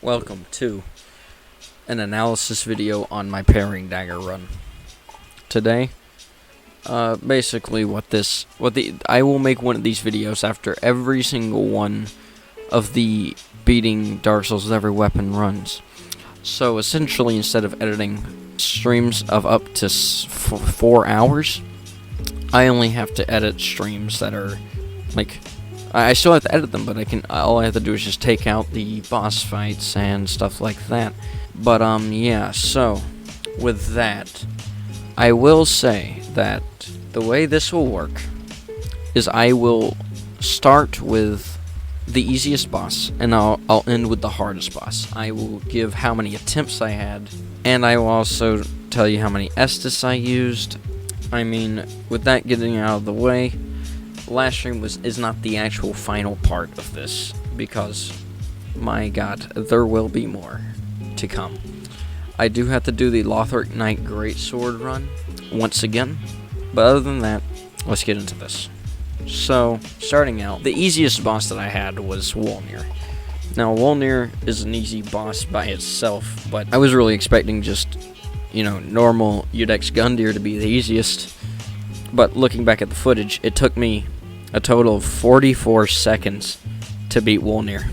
Welcome to an analysis video on my Parrying Dagger run. Today, basically I will make one of these videos after every single one of the beating Dark Souls with every weapon runs. So essentially, instead of editing streams of up to 4 hours, I only have to edit streams that are like, I still have to edit them, but all I have to do is just take out the boss fights and stuff like that. But yeah, so with that, I will say that the way this will work is I will start with the easiest boss, and I'll end with the hardest boss. I will give how many attempts I had, and I will also tell you how many Estus I used. I mean, with that getting out of the way, last stream is not the actual final part of this, because, my god, there will be more to come. I do have to do the Lothric Knight Greatsword run once again, but other than that, let's get into this. So, starting out, the easiest boss that I had was Walner. Now, Walner is an easy boss by itself, but I was really expecting just, normal Udex Gundyr to be the easiest. But looking back at the footage, it took me a total of 44 seconds to beat Walner.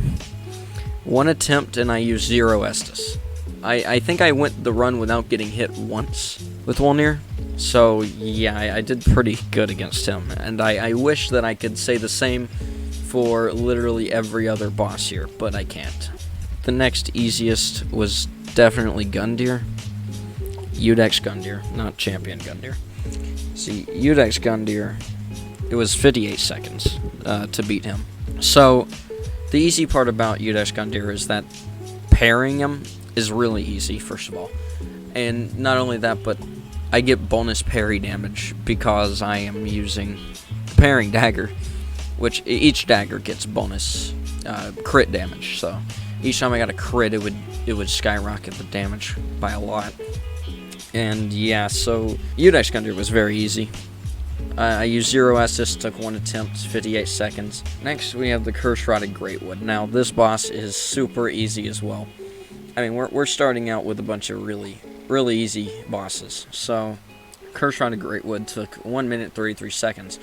One attempt and I used 0 Estus. I think I went the run without getting hit once with Walner. So yeah, I did pretty good against him. And I wish that I could say the same for literally every other boss here, but I can't. The next easiest was definitely Gundyr. Udex Gundyr, not Champion Gundyr. See, Udex Gundyr, it was 58 seconds to beat him. So, the easy part about Udex Gundyr is that parrying him is really easy, first of all. And not only that, but I get bonus parry damage because I am using the Parrying Dagger, which each dagger gets bonus crit damage. So, each time I got a crit, it would skyrocket the damage by a lot. And yeah, so Udex Gundyr was very easy. I used 0 Estus, took 1 attempt, 58 seconds. Next, we have the Curse-Rotted Greatwood. Now, this boss is super easy as well. I mean, we're starting out with a bunch of really easy bosses. So, Curse-Rotted Greatwood took 1 minute 33 seconds.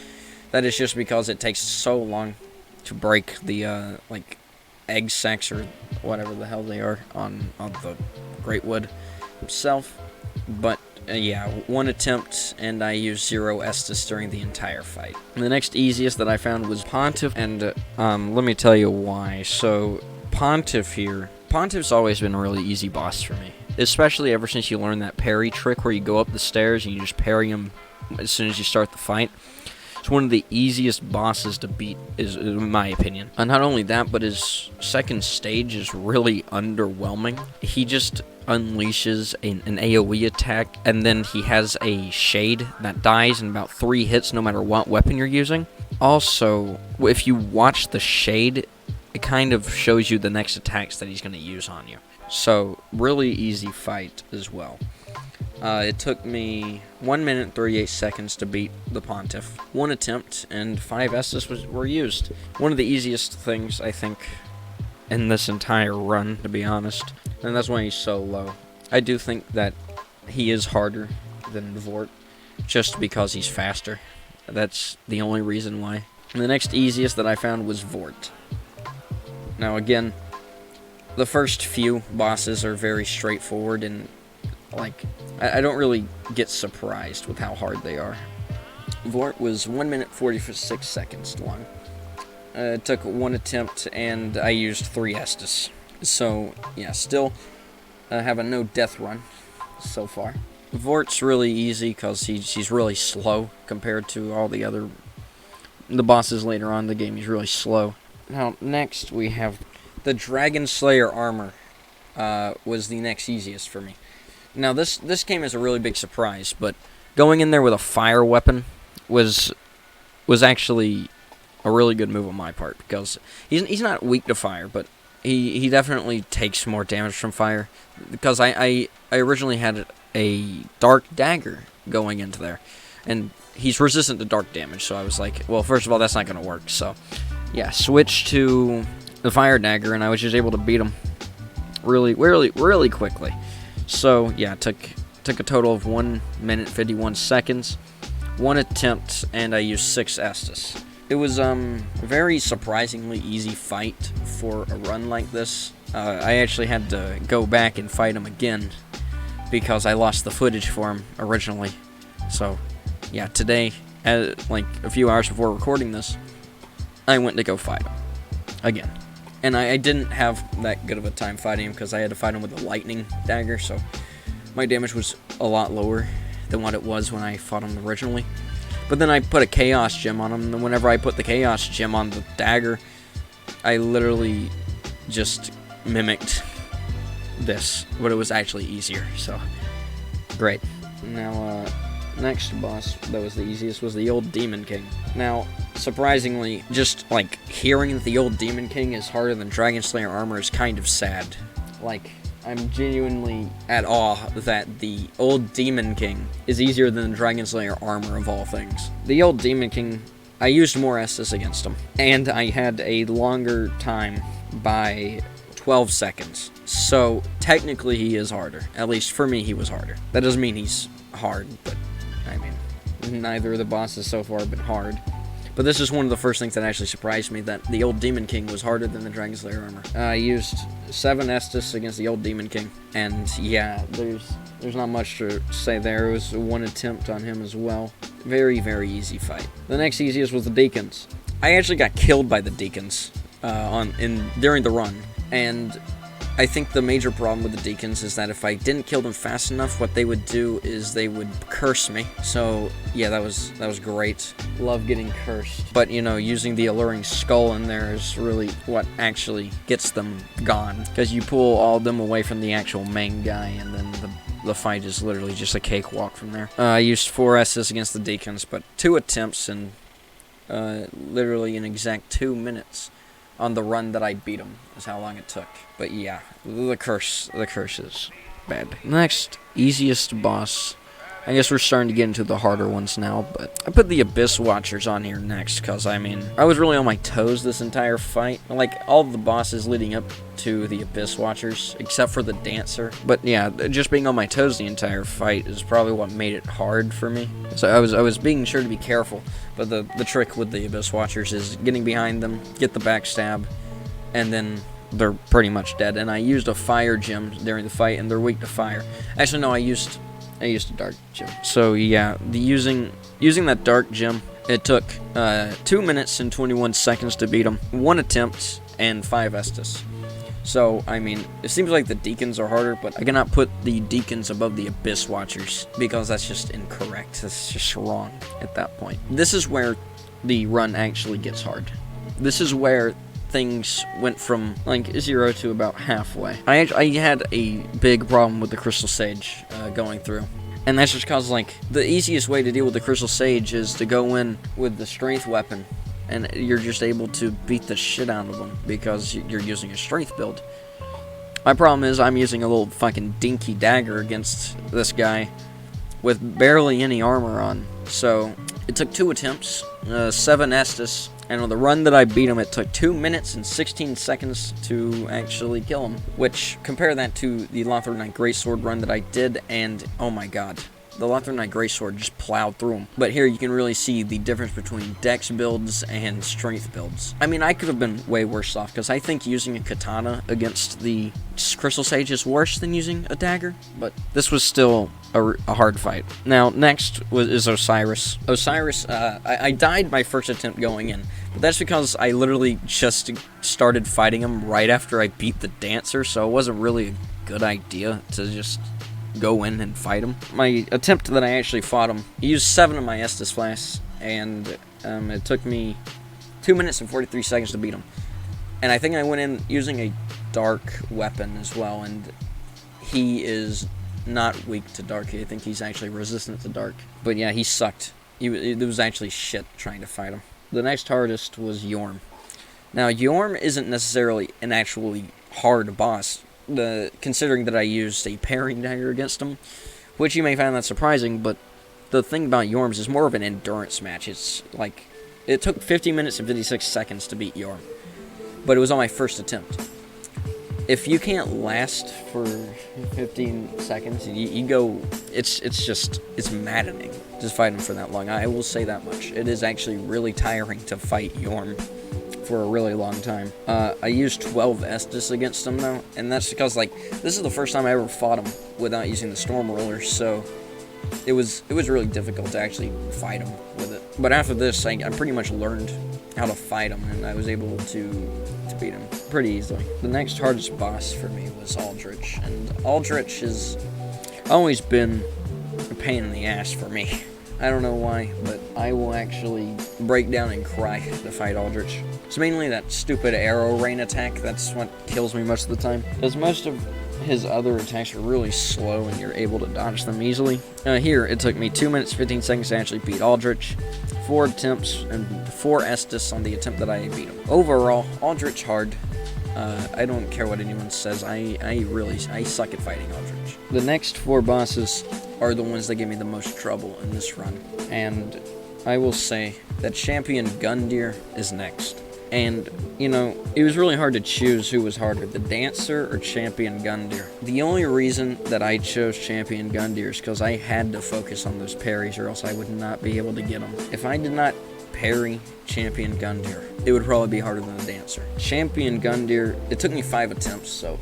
That is just because it takes so long to break the egg sacs or whatever the hell they are on the Greatwood itself. But yeah, 1 attempt, and I used 0 Estus during the entire fight. And the next easiest that I found was Pontiff, and let me tell you why. So, Pontiff's always been a really easy boss for me, especially ever since you learned that parry trick where you go up the stairs and you just parry him as soon as you start the fight. It's one of the easiest bosses to beat, in my opinion. And not only that, but his second stage is really underwhelming. He just unleashes an AoE attack, and then he has a shade that dies in about 3 hits no matter what weapon you're using. Also, if you watch the shade, it kind of shows you the next attacks that he's going to use on you. So, really easy fight as well. It took me 1 minute 38 seconds to beat the Pontiff. 1 attempt and 5 Estus were used. One of the easiest things, I think, in this entire run, to be honest. And that's why he's so low. I do think that he is harder than Vort, just because he's faster. That's the only reason why. And the next easiest that I found was Vort. Now again, the first few bosses are very straightforward, and I don't really get surprised with how hard they are. Vort was 1 minute 46 seconds long. It took 1 attempt, and I used 3 Estus. So, yeah, still have a no-death run so far. Vort's really easy because he's really slow compared to all the bosses later on in the game. He's really slow. Now, next we have the Dragon Slayer armor was the next easiest for me. Now, this came as a really big surprise, but going in there with a fire weapon was actually a really good move on my part, because he's not weak to fire, but he definitely takes more damage from fire, because I originally had a dark dagger going into there, and he's resistant to dark damage, so I was like, well, first of all, that's not going to work, so yeah, switch to the fire dagger, and I was just able to beat him really quickly. So yeah, took a total of 1 minute 51 seconds, 1 attempt, and I used 6 Estus. It was a very surprisingly easy fight for a run like this. I actually had to go back and fight him again because I lost the footage for him originally. So yeah, today, like a few hours before recording this, I went to go fight him again. And I didn't have that good of a time fighting him because I had to fight him with a lightning dagger, so my damage was a lot lower than what it was when I fought him originally. But then I put a Chaos Gem on him, and whenever I put the Chaos Gem on the dagger, I literally just mimicked this, but it was actually easier, so great. Now, next boss that was the easiest was the old Demon King. Now, surprisingly, just like hearing that the old Demon King is harder than Dragon Slayer armor is kind of sad. Like, I'm genuinely at awe that the old Demon King is easier than the Dragon Slayer armor of all things. The old Demon King, I used more Estus against him, and I had a longer time by 12 seconds. So, technically he is harder. At least for me, he was harder. That doesn't mean he's hard, but, I mean, neither of the bosses so far have been hard. But this is one of the first things that actually surprised me, that the old Demon King was harder than the Dragon Slayer armor. I used 7 Estus against the old Demon King, and yeah, there's not much to say there. It was 1 attempt on him as well. Very, very easy fight. The next easiest was the Deacons. I actually got killed by the Deacons during the run, and I think the major problem with the Deacons is that if I didn't kill them fast enough, what they would do is they would curse me. So yeah, that was great. Love getting cursed. But you know, using the alluring skull in there is really what actually gets them gone, because you pull all of them away from the actual main guy, and then the fight is literally just a cakewalk from there. I used 4 S's against the Deacons, but 2 attempts and literally an exact 2 minutes on the run that I beat him is how long it took. But yeah, the curse is bad. Next, easiest boss. I guess we're starting to get into the harder ones now, but I put the Abyss Watchers on here next, because, I mean, I was really on my toes this entire fight. Like, all of the bosses leading up to the Abyss Watchers, except for the Dancer. But yeah, just being on my toes the entire fight is probably what made it hard for me. So I was being sure to be careful, but the trick with the Abyss Watchers is getting behind them, get the backstab, and then they're pretty much dead. And I used a fire gem during the fight, and they're weak to fire. Actually, no, I used a dark gem. So yeah, using that dark gem, it took 2 minutes and 21 seconds to beat him, 1 attempt, and 5 Estus. So, I mean, it seems like the Deacons are harder, but I cannot put the Deacons above the Abyss Watchers, because that's just incorrect. That's just wrong at that point. This is where the run actually gets hard. This is where things went from like 0 to about halfway. I had a big problem with the Crystal Sage going through, and that's just cause, like, the easiest way to deal with the Crystal Sage is to go in with the strength weapon, and you're just able to beat the shit out of them because you're using a strength build. My problem is I'm using a little fucking dinky dagger against this guy with barely any armor on. So it took 2 attempts, 7 Estus, and on the run that I beat him, it took 2 minutes and 16 seconds to actually kill him. Which, compare that to the Lothar Knight Greatsword run that I did, and oh my god, the Lothar Knight Greatsword just plowed through him. But here you can really see the difference between dex builds and strength builds. I mean, I could have been way worse off, because I think using a katana against the Crystal Sage is worse than using a dagger, but this was still a hard fight. Now, next is Osiris. Osiris, I died my first attempt going in, but that's because I literally just started fighting him right after I beat the Dancer, so it wasn't really a good idea to just go in and fight him. My attempt that I actually fought him, he used 7 of my Estus Flasks, and it took me 2 minutes and 43 seconds to beat him. And I think I went in using a dark weapon as well, and he is not weak to dark. I think he's actually resistant to dark. But yeah, he sucked. It was actually shit trying to fight him. The next hardest was Yarm. Now, Yarm isn't necessarily an actually hard boss, considering that I used a Parrying Dagger against him, which you may find that surprising, but the thing about Yarms is more of an endurance match. It's like, it took 50 minutes and 56 seconds to beat Yarm, but it was on my first attempt. if you can't last for 15 seconds, you go, it's maddening just fighting for that long. I will say that much. It is actually really tiring to fight Yarm for a really long time. I used 12 Estus against him though, and that's because like this is the first time I ever fought him without using the Storm Roller, so it was really difficult to actually fight him with it. But after this, I pretty much learned how to fight him, and I was able to beat him pretty easily. The next hardest boss for me was Aldrich, and Aldrich has always been a pain in the ass for me. I don't know why, but I will actually break down and cry to fight Aldrich. It's mainly that stupid arrow rain attack, that's what kills me most of the time. Because most of his other attacks are really slow and you're able to dodge them easily. Here, it took me 2 minutes 15 seconds to actually beat Aldrich. 4 attempts and 4 Estus on the attempt that I beat him. Overall, Aldrich hard. I don't care what anyone says, I suck at fighting Aldrich. The next 4 bosses are the ones that give me the most trouble in this run. And I will say that Champion Gundyr is next. And, you know, it was really hard to choose who was harder, the Dancer or Champion Gundyr. The only reason that I chose Champion Gundyr is because I had to focus on those parries or else I would not be able to get them. If I did not parry Champion Gundyr, it would probably be harder than the Dancer. Champion Gundyr, it took me 5 attempts, so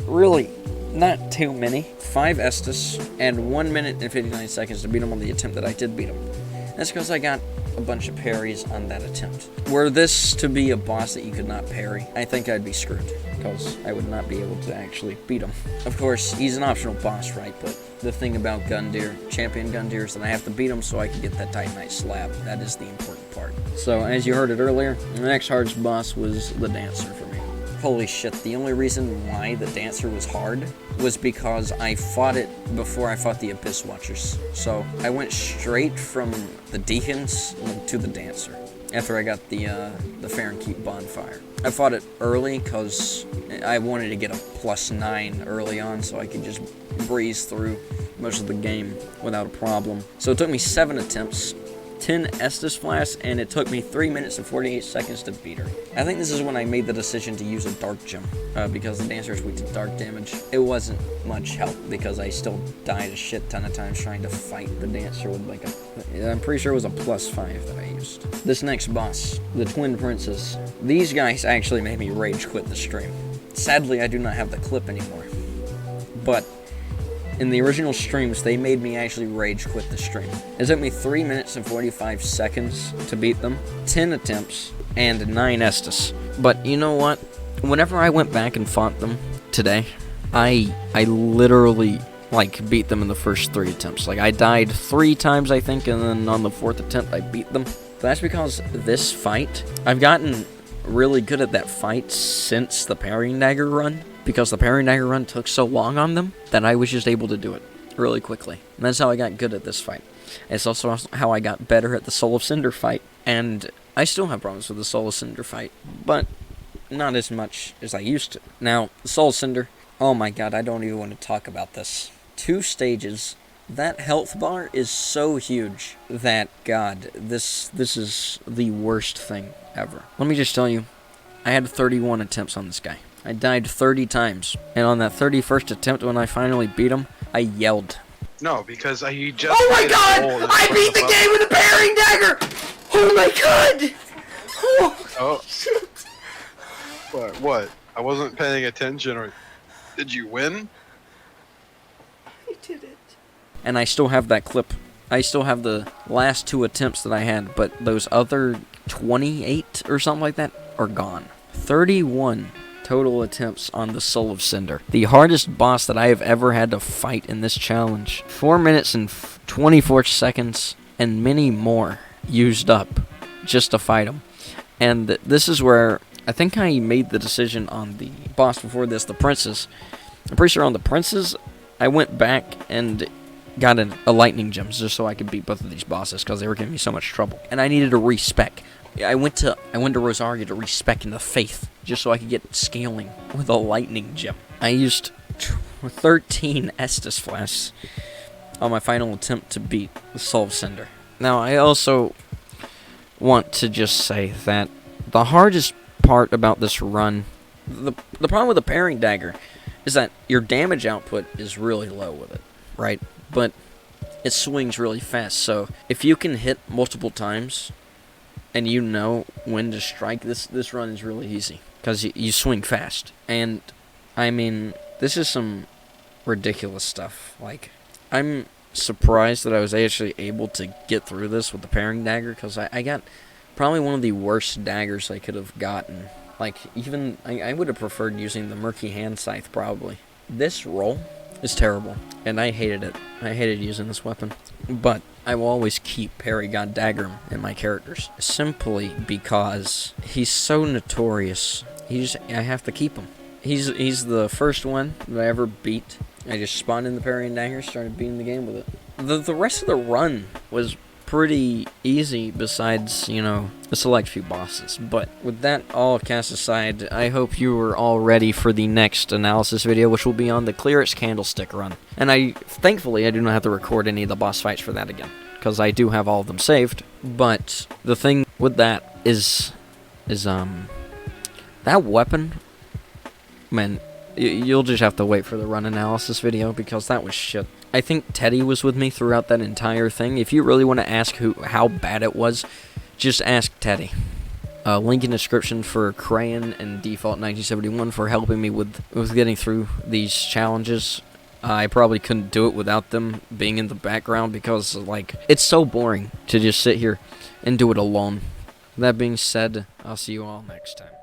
really not too many. 5 Estus and 1 minute and 59 seconds to beat him on the attempt that I did beat him. That's because I got a bunch of parries on that attempt. Were this to be a boss that you could not parry, I think I'd be screwed, because I would not be able to actually beat him. Of course, he's an optional boss, right? But the thing about Gundyr, Champion Gundyr, is that I have to beat him so I can get that Titanite slab. That is the important part. So, as you heard it earlier, the next hardest boss was the Dancer for me. Holy shit, the only reason why the Dancer was hard was because I fought it before I fought the Abyss Watchers. So I went straight from the Deacons to the Dancer after I got the Fahrenkeep Bonfire. I fought it early because I wanted to get a +9 early on so I could just breeze through most of the game without a problem. So it took me 7 attempts, 10 Estus Flasks, and it took me 3 minutes and 48 seconds to beat her. I think this is when I made the decision to use a Dark Gem, because the Dancer is weak to dark damage. It wasn't much help, because I still died a shit ton of times trying to fight the Dancer with like I'm pretty sure it was a +5 that I used. This next boss, the Twin Princes. These guys actually made me rage quit the stream. Sadly, I do not have the clip anymore. But in the original streams, they made me actually rage quit the stream. It took me 3 minutes and 45 seconds to beat them, 10 attempts, and 9 Estus. But you know what? Whenever I went back and fought them today, I literally, like, beat them in the first 3 attempts. Like, I died 3 times, I think, and then on the 4th attempt, I beat them. That's because this fight, I've gotten really good at that fight since the Parrying Dagger run. Because the Parrying Dagger run took so long on them that I was just able to do it really quickly. And that's how I got good at this fight. It's also how I got better at the Soul of Cinder fight. And I still have problems with the Soul of Cinder fight, but not as much as I used to. Now, the Soul of Cinder, oh my god, I don't even want to talk about this. 2 stages. That health bar is so huge that, god, this is the worst thing ever. Let me just tell you, I had 31 attempts on this guy. I died 30 times, and on that 31st attempt when I finally beat him, I yelled. No, because he just... Oh my god! I beat the game with the Parrying Dagger! Oh my god! Oh. Shit. What? I wasn't paying attention, or... Did you win? I did it. And I still have that clip. I still have the last 2 attempts that I had, but those other 28 or something like that are gone. 31 total attempts on the Soul of Cinder. The hardest boss that I have ever had to fight in this challenge. 4 minutes and 24 seconds and many more used up just to fight him. And this is where I think I made the decision on the boss before this, the Princes. I'm pretty sure on the Princes, I went back and got a lightning gem just so I could beat both of these bosses because they were giving me so much trouble. And I needed a respec. I went to Rosaria to respec in the faith just so I could get scaling with a lightning gem. I used 13 Estus Flasks on my final attempt to beat the Soul of Cinder. Now, I also want to just say that the hardest part about this run the problem with the Parrying Dagger is that your damage output is really low with it, right? But it swings really fast, so if you can hit multiple times and you know when to strike, this run is really easy because you swing fast. And I mean, this is some ridiculous stuff. Like, I'm surprised that I was actually able to get through this with the Parrying Dagger, because I got probably one of the worst daggers I could have gotten. Like, even I would have preferred using the Murky Hand Scythe, probably. This roll is terrible, and I hated it. I hated using this weapon. But I will always keep Parry God Dagger in my characters, simply because he's so notorious. I have to keep him. He's the first one that I ever beat. I just spawned in the Parrying Dagger, started beating the game with it. The rest of the run was pretty easy, besides, you know, a select few bosses. But with that all cast aside, I hope you are all ready for the next analysis video, which will be on the Clearest Candlestick run. And thankfully, I do not have to record any of the boss fights for that again, because I do have all of them saved. But the thing with that is that weapon, man, you'll just have to wait for the run analysis video, because that was shit. I think Teddy was with me throughout that entire thing. If you really want to ask how bad it was, just ask Teddy. Link in the description for Crayon and Default 1971 for helping me with getting through these challenges. I probably couldn't do it without them being in the background, because, like, it's so boring to just sit here and do it alone. That being said, I'll see you all next time.